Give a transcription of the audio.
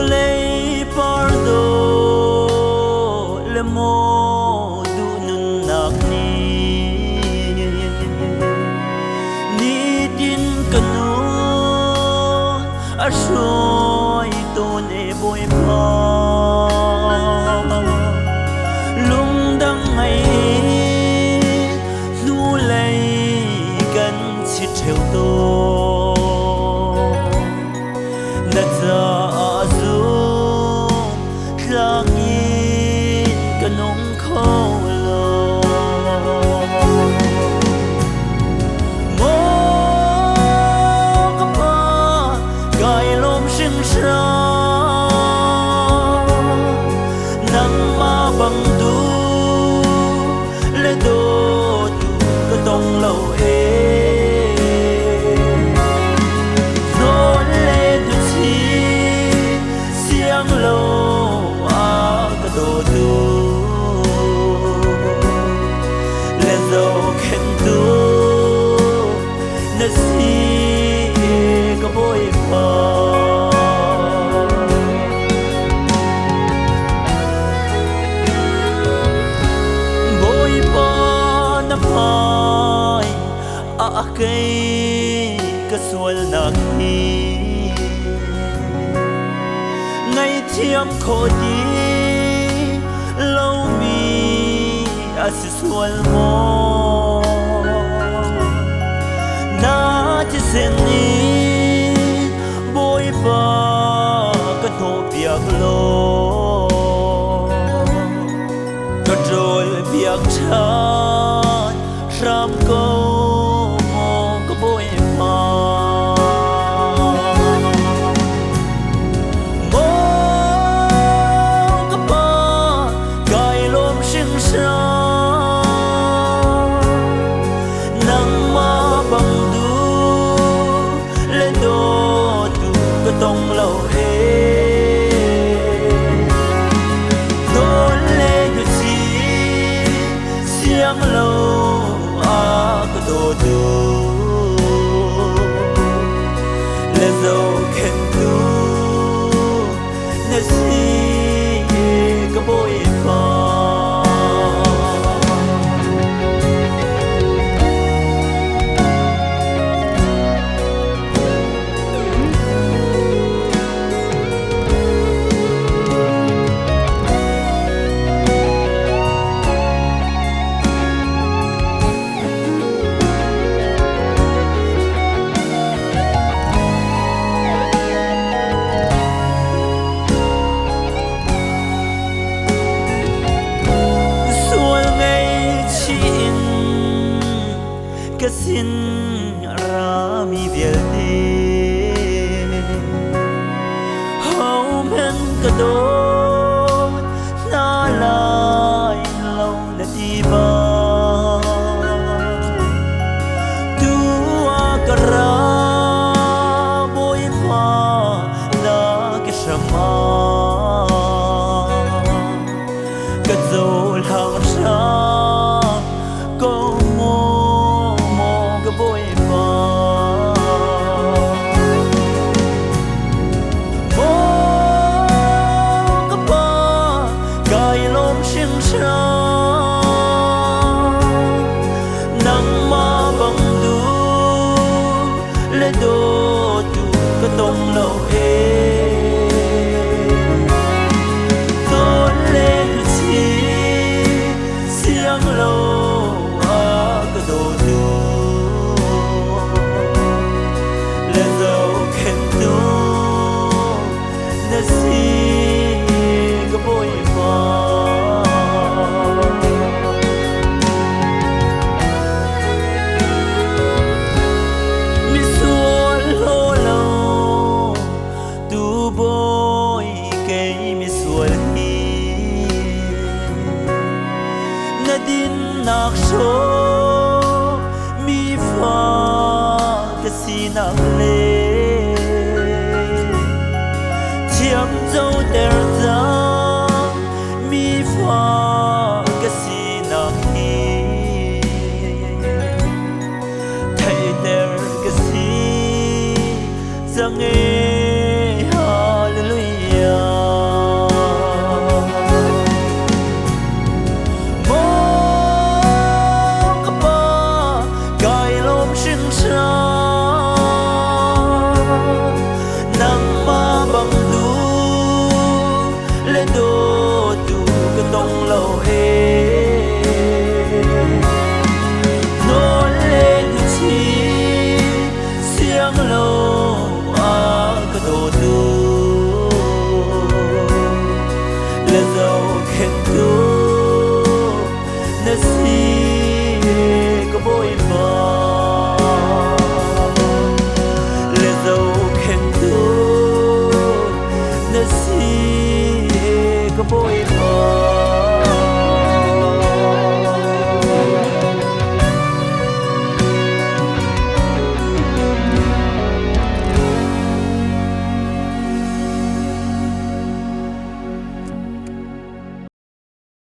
lấy pardo le mo du nun nak ni din kanu a soi to ne boy pa lung dang ai lu lấyกันchi theo to na za zu lang in kanong kholo mo ka pa gai lom sing sha nang ma bang du le do tu ka tong lo e lo a ka do du le zo khen du na si ka boy pa boy pa na pai a kai ka sual na ki ngày thiam khổ đi lâu mi a si sual mo na chi sen ni boy pa ka tho piak lo ka trol piak chan ram ko mo ka boy pa tông lâu ê đôi lê người chi xiang lâu à cái đồ đồ lê dâu khen tu nè si cái bôi pha ka sin ra mi vial te hau men ka do na lai lâu na ti ba tu a ka ra boy pa na ke shama ka zo hang sha nang ma bang du le do tu ka tong lo e to le chi siang lo a ka do du le do khen tu na si ka boy pa din nak so mi fa ka si nak le chiam zo ter za mi fa ka si nak ni thai ter ka si zang e hallelujah bội bỏ lệ dấu khen thua nơi si có bội bỏ